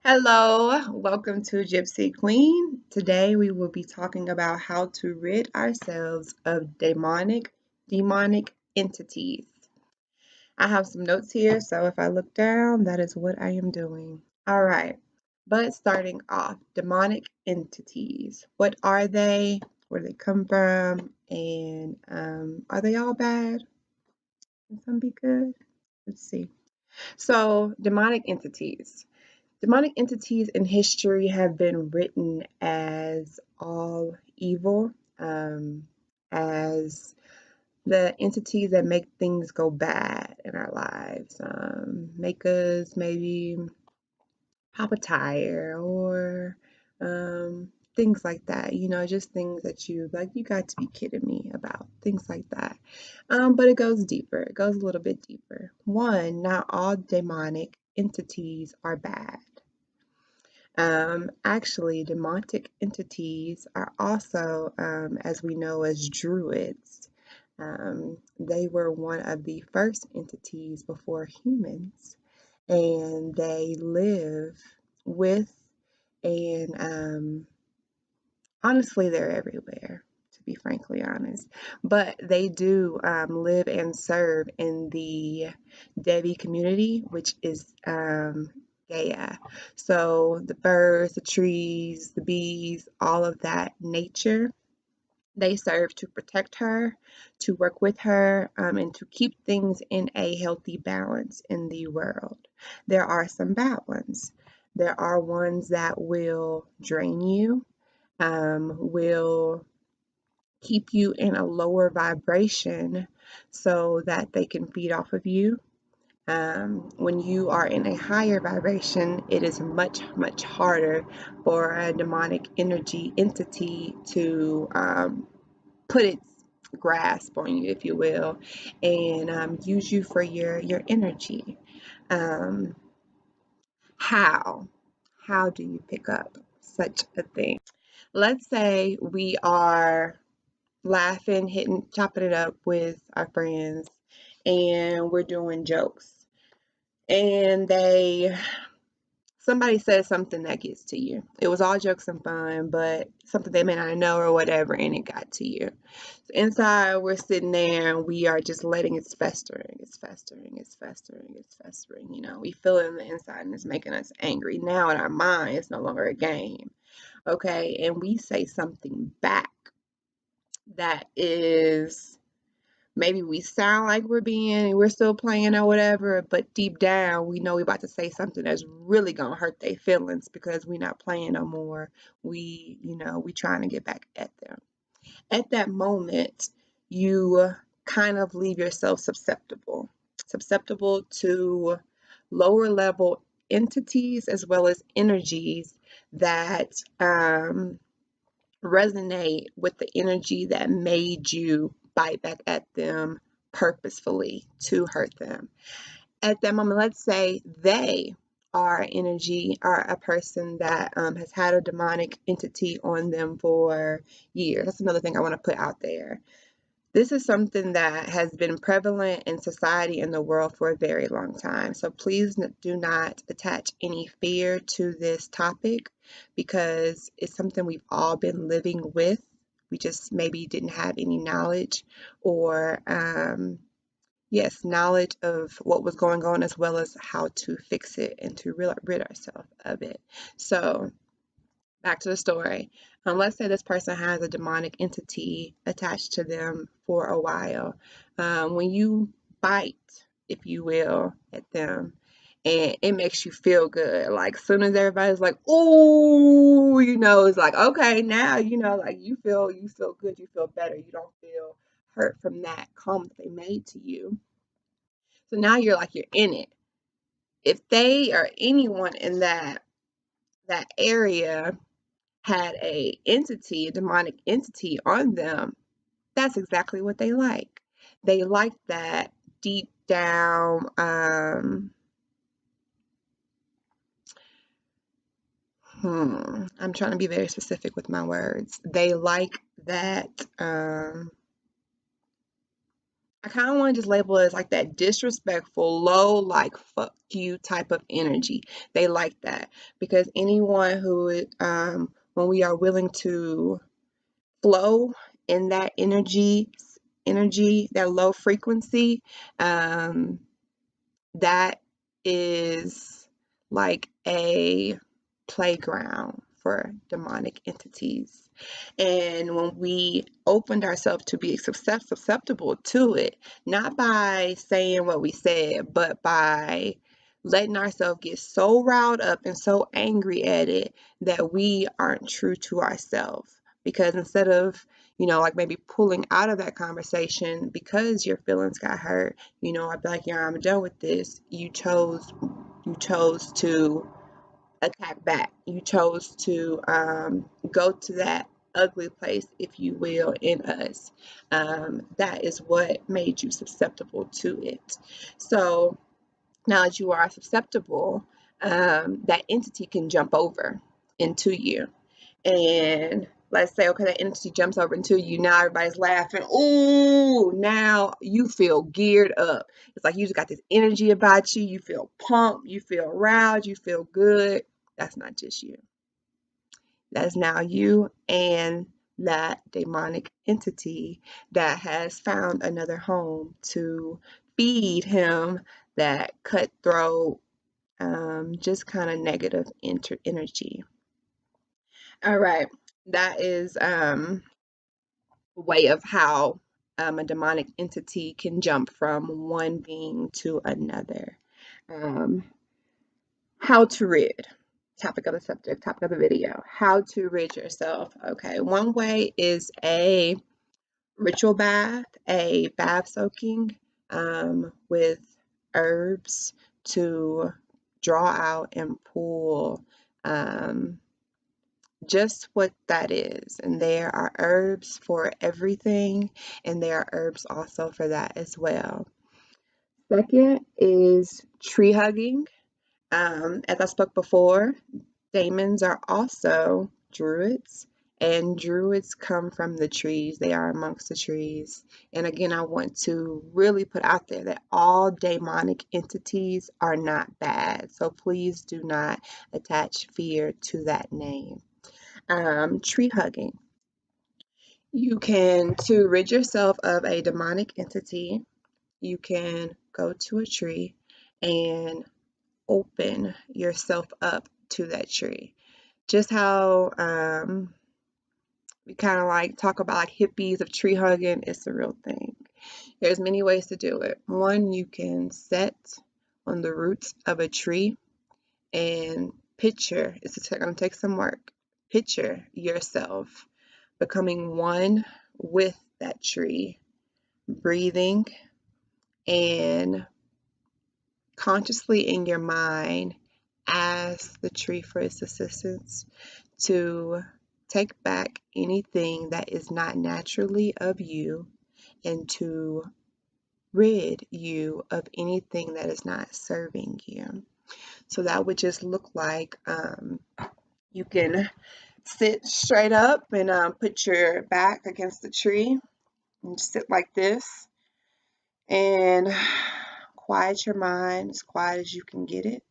Hello, welcome to Gypsy Queen. Today we will be talking about how to rid ourselves of demonic entities. I have some notes here, so if I look down, that is what I am doing. All right, but starting off, demonic entities. What are they? Where do they come from? And are they all bad? Can some be good? Let's see. So, demonic entities. Demonic entities in history have been written as all evil, as the entities that make things go bad in our lives, make us maybe pop a tire or things like that. Just things that you got to be kidding me about, things like that. But it goes deeper, it goes a little bit deeper. One, not all demonic entities are bad. Actually, demonic entities are also, as we know, as druids. They were one of the first entities before humans, and they live with, and honestly, they're everywhere, to be frankly honest. But they do live and serve in the Devi community, which is Gaia. So the birds, the trees, the bees, all of that nature, they serve to protect her, to work with her, and to keep things in a healthy balance in the world. There are some bad ones. There are ones that will drain you, will keep you in a lower vibration so that they can feed off of you. When you are in a higher vibration, it is much, much harder for a demonic energy entity to put its grasp on you, if you will, and use you for your energy. Um, how? How do you pick up such a thing? Let's say we are laughing, hitting, chopping it up with our friends, and we're doing jokes. And somebody says something that gets to you. It was all jokes and fun, but something they may not know or whatever, and it got to you. So inside, we're sitting there and we are just letting it festering. It's festering, it's festering, it's festering. We feel it on the inside and it's making us angry. Now in our mind, it's no longer a game. Okay, and we say something back that is, maybe we sound like we're still playing or whatever, but deep down we know we're about to say something that's really gonna hurt their feelings because we're not playing no more. We trying to get back at them. At that moment, you kind of leave yourself susceptible to lower level entities as well as energies that resonate with the energy that made you bite back at them purposefully to hurt them. At that moment, let's say they are energy, are a person that has had a demonic entity on them for years. That's another thing I want to put out there. This is something that has been prevalent in society and the world for a very long time. So please do not attach any fear to this topic because it's something we've all been living with. We just maybe didn't have any knowledge or, yes, knowledge of what was going on as well as how to fix it and to rid ourselves of it. So back to the story. Let's say this person has a demonic entity attached to them for a while. When you bite, if you will, at them, and it makes you feel good. Like, soon as everybody's like, "Oh," it's like, okay, now like you feel good, you feel better, you don't feel hurt from that comment they made to you. So now you're in it. If they or anyone in that area had a demonic entity on them, that's exactly what they like. They like that deep down, I'm trying to be very specific with my words. They like that, I kind of want to just label it as like that disrespectful, low, like fuck you type of energy. They like that because anyone who, when we are willing to flow in that energy, that low frequency, um, that is like a playground for demonic entities. And when we opened ourselves to be susceptible to it, not by saying what we said, but by letting ourselves get so riled up and so angry at it that we aren't true to ourselves. Because instead of, like maybe pulling out of that conversation because your feelings got hurt, I'd be like, yeah, I'm done with this. You chose to attack back. You chose to go to that ugly place, if you will, in us. That is what made you susceptible to it. So now that you are susceptible, that entity can jump over into you. And let's say, okay, that entity jumps over into you. Now everybody's laughing. Ooh, now you feel geared up. It's like you just got this energy about you. You feel pumped. You feel roused. You feel good. That's not just you. That's now you and that demonic entity that has found another home to feed him that cutthroat, just kind of negative energy. All right, that is a way of how a demonic entity can jump from one being to another. Um, how to rid. Topic of the subject, topic of the video. How to rid yourself. Okay, one way is a ritual bath, a bath soaking with herbs to draw out and pull just what that is. And there are herbs for everything, and there are herbs also for that as well. Second is tree hugging. As I spoke before, Daemons are also druids, and druids come from the trees. They are amongst the trees. And again, I want to really put out there that all demonic entities are not bad. So please do not attach fear to that name. Tree hugging. You can, to rid yourself of a demonic entity, you can go to a tree and open yourself up to that tree. Just how we kind of like talk about like hippies of tree hugging, it's the real thing. There's many ways to do it. One, you can sit on the roots of a tree and picture, it's going to take some work, picture yourself becoming one with that tree, breathing and consciously in your mind ask the tree for its assistance to take back anything that is not naturally of you and to rid you of anything that is not serving you. So that would just look like you can sit straight up and put your back against the tree and sit like this and quiet your mind as quiet as you can get it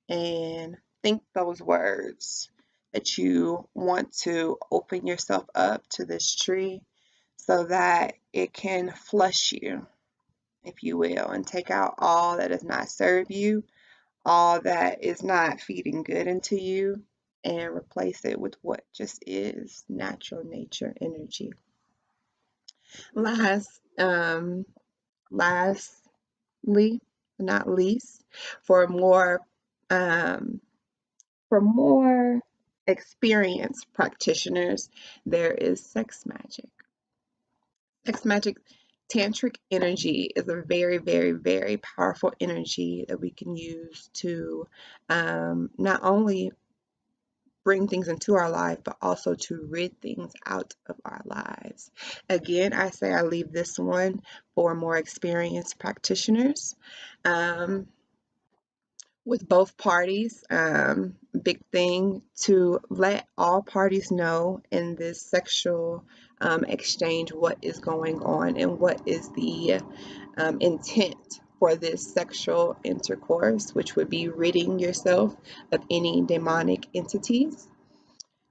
and think those words that you want to open yourself up to this tree so that it can flush you, if you will, and take out all that does not serve you, all that is not feeding good into you, and replace it with what just is natural nature energy. Last, lastly, not least, for more um, experienced practitioners, there is sex magic. Sex magic, tantric energy is a very, very, very powerful energy that we can use to not only bring things into our life, but also to rid things out of our lives. Again, I say I leave this one for more experienced practitioners. With both parties, big thing to let all parties know in this sexual exchange what is going on and what is the intent for this sexual intercourse, which would be ridding yourself of any demonic entities.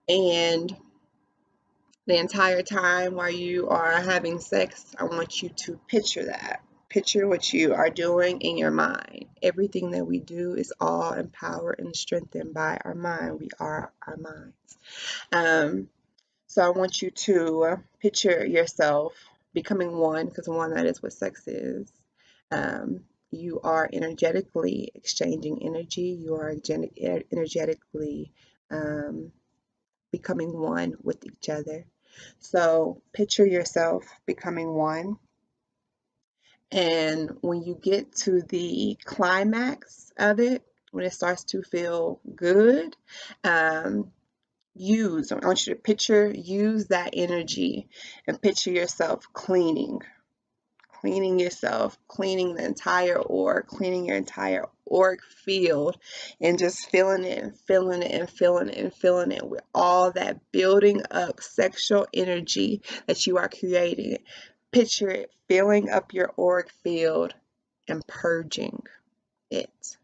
And the entire time while you are having sex, I want you to picture that. Picture what you are doing in your mind. Everything that we do is all empowered and strengthened by our mind. We are our minds. So I want you to picture yourself becoming one, because one, that is what sex is. You are energetically exchanging energy. You are energetically becoming one with each other. So picture yourself becoming one. And when you get to the climax of it, when it starts to feel good, I want you to use that energy and picture yourself cleaning yourself, cleaning the entire org, cleaning your entire org field, and just feeling it and feeling it and feeling it and feeling it with all that building up sexual energy that you are creating. Picture it filling up your org field and purging it.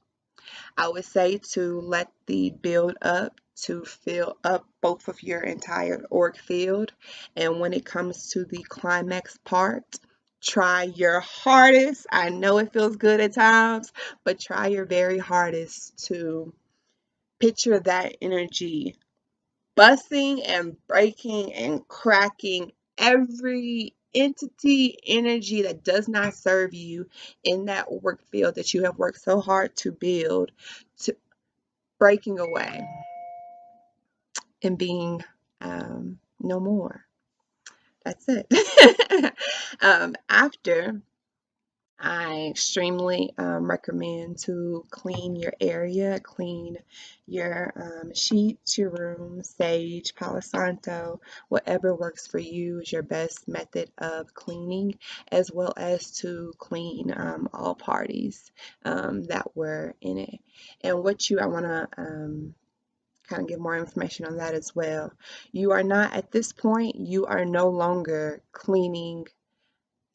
I would say to let the build up to fill up both of your entire org field. And when it comes to the climax part, try your hardest. I know it feels good at times, but try your very hardest to picture that energy busting and breaking and cracking every entity energy that does not serve you in that work field that you have worked so hard to build, to breaking away and being no more. That's it. After, I extremely recommend to clean your area, clean your sheets, your room, sage, Palo Santo, whatever works for you is your best method of cleaning, as well as to clean all parties that were in it. And I want to kind of give more information on that as well. You are not, at this point, you are no longer cleaning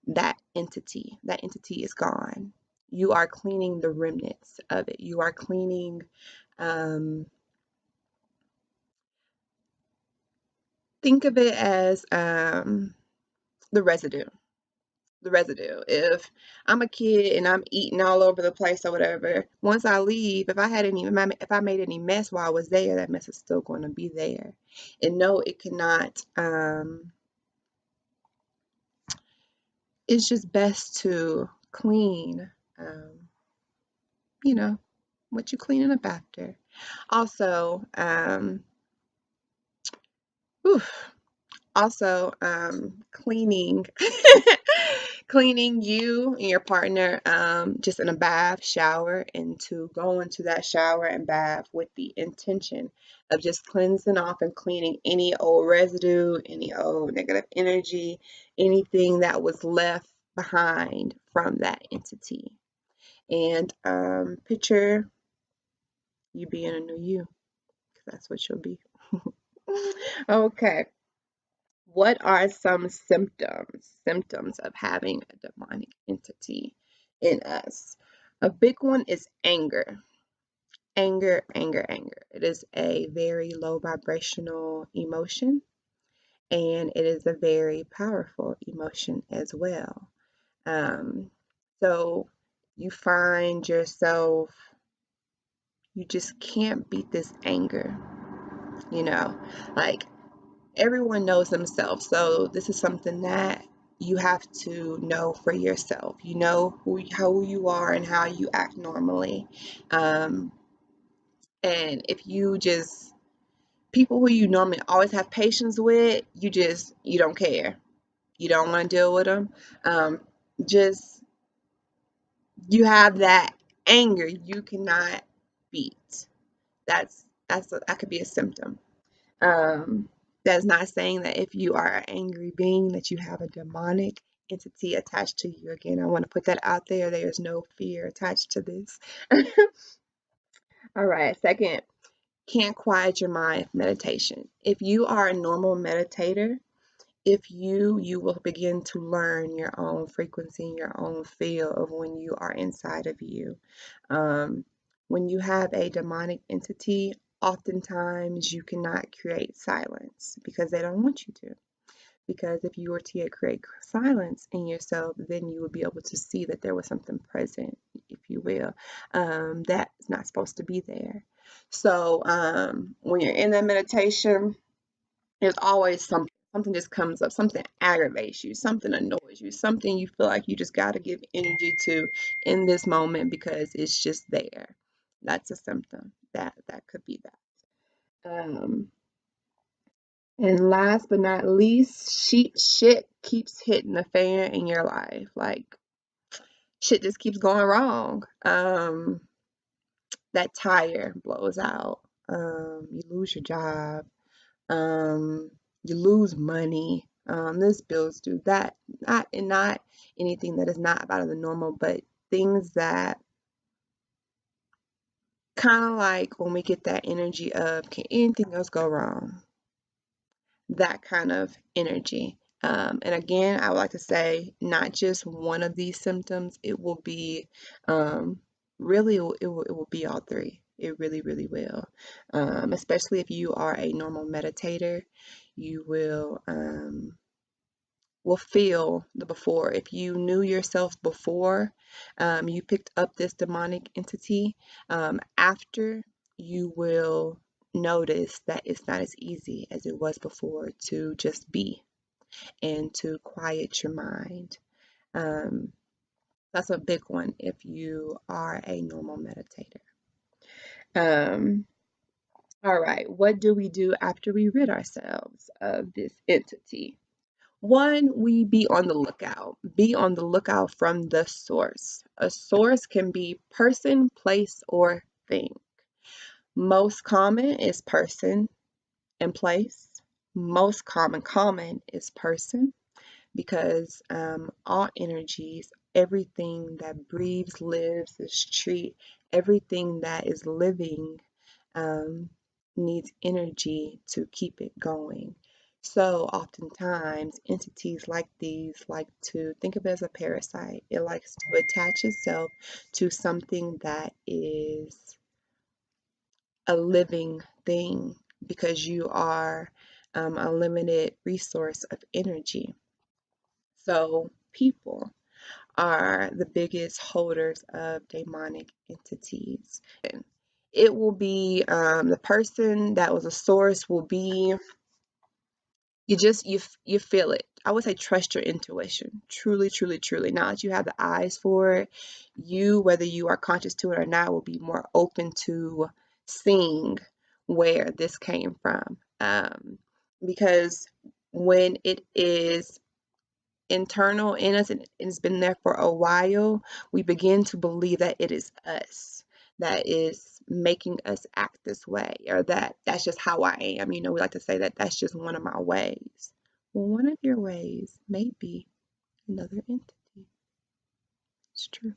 that entity. That entity is gone. You are cleaning the remnants of it. You are cleaning, think of it as the residue. The residue. If I'm a kid and I'm eating all over the place or whatever, once I leave, if I made any mess while I was there, that mess is still going to be there. And no, it cannot. It's just best to clean. You know, what you cleaning up after. Also, cleaning, cleaning you and your partner, just in a bath, shower, and to go into that shower and bath with the intention of just cleansing off and cleaning any old residue, any old negative energy, anything that was left behind from that entity. And picture you being a new you, because that's what you'll be. Okay. What are some symptoms of having a demonic entity in us? A big one is anger. Anger, anger, anger. It is a very low vibrational emotion, and it is a very powerful emotion as well. So you find yourself, you just can't beat this anger, like everyone knows themselves. So this is something that you have to know for yourself. You know how you are and how you act normally. And if you just, people who you normally always have patience with, you don't care. You don't want to deal with them. Just, you have that anger you cannot beat. That could be a symptom. That's not saying that if you are an angry being that you have a demonic entity attached to you. Again, I want to put that out there. There's no fear attached to this. All right, second, can't quiet your mind with meditation. If you are a normal meditator if you will begin to learn your own frequency and your own feel of when you are inside of you. Um, when you have a demonic entity, oftentimes you cannot create silence because they don't want you to. Because if you were to create silence in yourself, then you would be able to see that there was something present, if you will, that's not supposed to be there. So when you're in that meditation, there's always something just comes up, something aggravates you, something annoys you, something you feel like you just got to give energy to in this moment because it's just there. That's a symptom. That could be that. And last but not least, shit keeps hitting the fan in your life. Like shit just keeps going wrong. That tire blows out. You lose your job. Um, you lose money. This bills due. That not anything that is not out of the normal, but things that kind of like when we get that energy of can anything else go wrong? That kind of energy. And again, I would like to say not just one of these symptoms, it will be really, it will be all three. It really, really will. Especially if you are a normal meditator, you will feel the before. If you knew yourself before you picked up this demonic entity, after you will notice that it's not as easy as it was before to just be and to quiet your mind. Um, that's a big one if you are a normal meditator. Um, all right, what do we do after we rid ourselves of this entity? One, we be on the lookout. Be on the lookout from the source. A source can be person, place, or thing. Most common is person and place. Most common is person because all energies, everything that breathes, lives, is treat, everything that is living um, needs energy to keep it going. So oftentimes entities like these like to think of it as a parasite. It likes to attach itself to something that is a living thing because you are a limited resource of energy. So people are the biggest holders of demonic entities. It will be the person that was a source will be you feel it. I would say trust your intuition. Truly, truly, truly. Now that you have the eyes for it, you, whether you are conscious to it or not, will be more open to seeing where this came from. Because when it is internal in us and it's been there for a while, we begin to believe that it is us that is making us act this way or that's just how I am. We like to say that that's just one of my ways. Well, one of your ways may be another entity. It's true.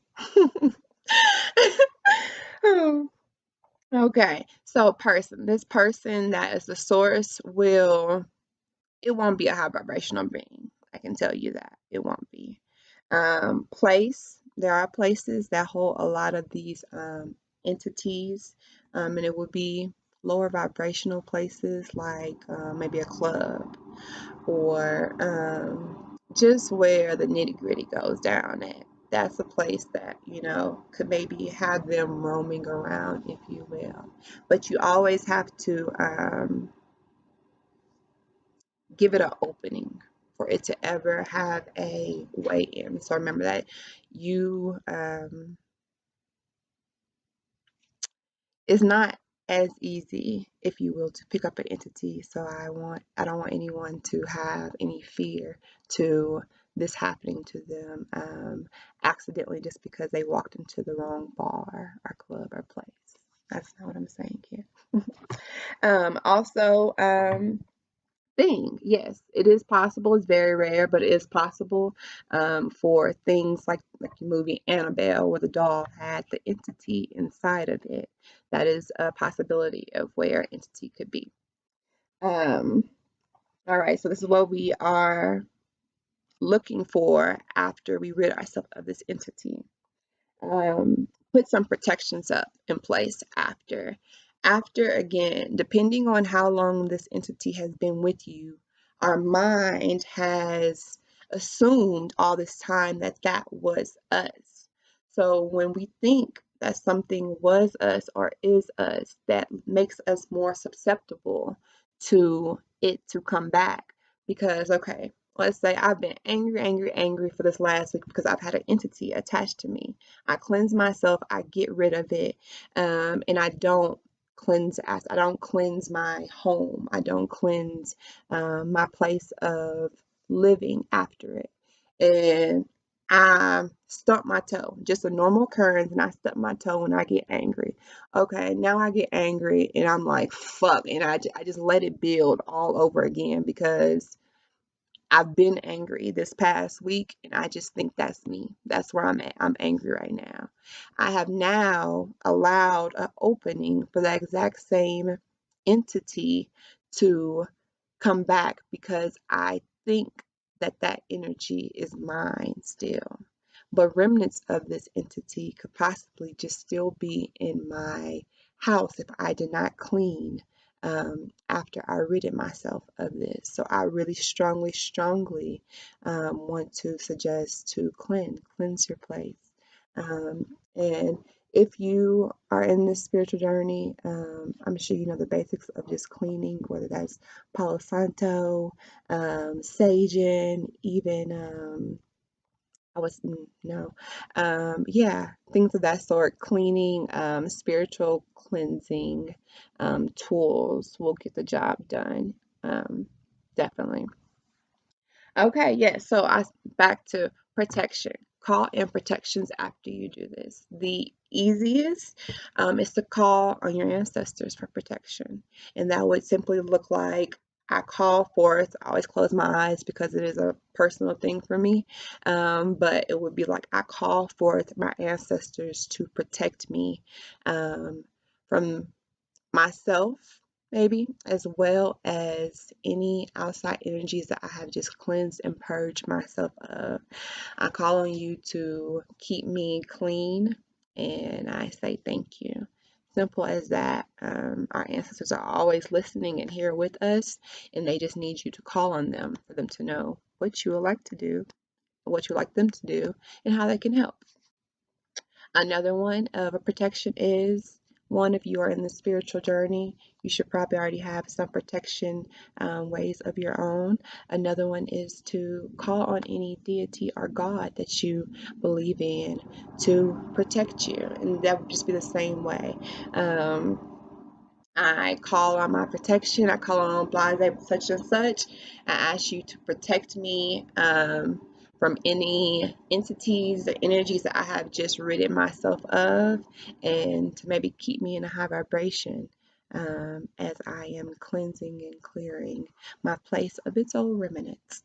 Oh, okay. So this person that is the source it won't be a high vibrational being. I can tell you that. It won't be. Place, there are places that hold a lot of these entities, and it would be lower vibrational places like maybe a club or just where the nitty gritty goes down at. That's a place that, could maybe have them roaming around, if you will. But you always have to give it an opening for it to ever have a way in. So remember that you it's not as easy, if you will, to pick up an entity. So I don't want anyone to have any fear to this happening to them accidentally just because they walked into the wrong bar or club or place. That's not what I'm saying here. Also, thing. Yes, it is possible. It's very rare, but it is possible for things like the movie Annabelle, where the doll had the entity inside of it. That is a possibility of where an entity could be. Um, All right, so this is what we are looking for after we rid ourselves of this entity. Put some protections up in place after. After, again, depending on how long this entity has been with you, our mind has assumed all this time that that was us. So when we think that something was us or is us, that makes us more susceptible to it to come back. Because, okay, let's say I've been angry, angry, angry for this last week because I've had an entity attached to me. I cleanse myself, I get rid of it, and I don't I don't cleanse my home. I don't cleanse my place of living after it. And I stump my toe, just a normal occurrence, and I stump my toe when I get angry. Okay, now I get angry and I'm like, fuck, and I just let it build all over again because I've been angry this past week, and I just think that's me. That's where I'm at. I'm angry right now. I have now allowed an opening for that exact same entity to come back because I think that that energy is mine still. But remnants of this entity could possibly just still be in my house if I did not clean after I ridded myself of this. So I really strongly, strongly want to suggest to cleanse your place. And if you are in this spiritual journey, I'm sure you know the basics of just cleaning, whether that's Palo Santo, Saging, even I was no, yeah, things of that sort. Cleaning, spiritual cleansing tools will get the job done. Um, Definitely. Okay, yes. So I back to protection. Call in protections after you do this. The easiest is to call on your ancestors for protection, and that would simply look like I call forth. I always close my eyes because it is a personal thing for me, but it would be like I call forth my ancestors to protect me from myself, maybe, as well as any outside energies that I have just cleansed and purged myself of. I call on you to keep me clean, and I say thank you. Simple as that. Our ancestors are always listening and here with us, and they just need you to call on them for them to know what you would like to do, what you would like them to do, and how they can help. Another one of a protection is one, if you are in the spiritual journey, you should probably already have some protection ways of your own. Another one is to call on any deity or God that you believe in to protect you, and that would just be the same way. I call on my protection. I call on Blase such and such. I ask you to protect me from any entities or energies that I have just rid myself of, and to maybe keep me in a high vibration as I am cleansing and clearing my place of its old remnants.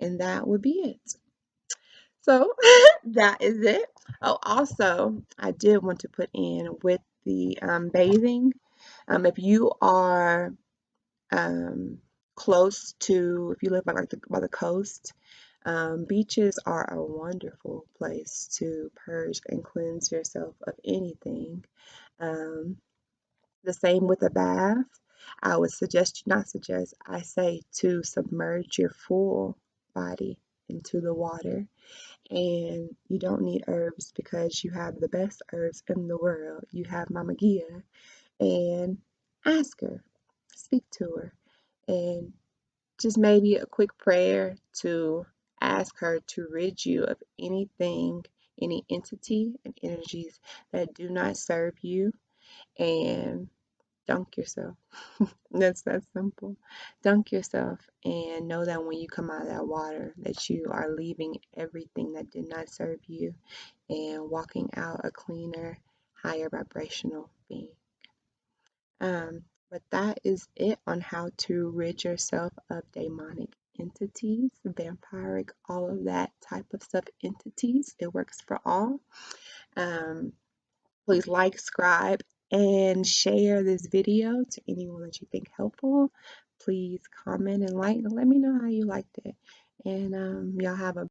And that would be it. So that is it. Oh, also, I did want to put in with the bathing. If you are close to, if you live by the coast, beaches are a wonderful place to purge and cleanse yourself of anything. Um, the same with a bath. I would suggest, not suggest, I say to submerge your full body into the water. And you don't need herbs because you have the best herbs in the world. You have Mama Gia, and ask her, speak to her, and just maybe a quick prayer to ask her to rid you of anything, any entity and energies that do not serve you, and dunk yourself. That's that simple. Dunk yourself and know that when you come out of that water that you are leaving everything that did not serve you and walking out a cleaner, higher vibrational being. But that is it on how to rid yourself of demonic entities, vampiric, all of that type of stuff entities. It works for all. Um, Please like, subscribe, and share this video to anyone that you think helpful. please comment and like and let me know how you liked it. And y'all have a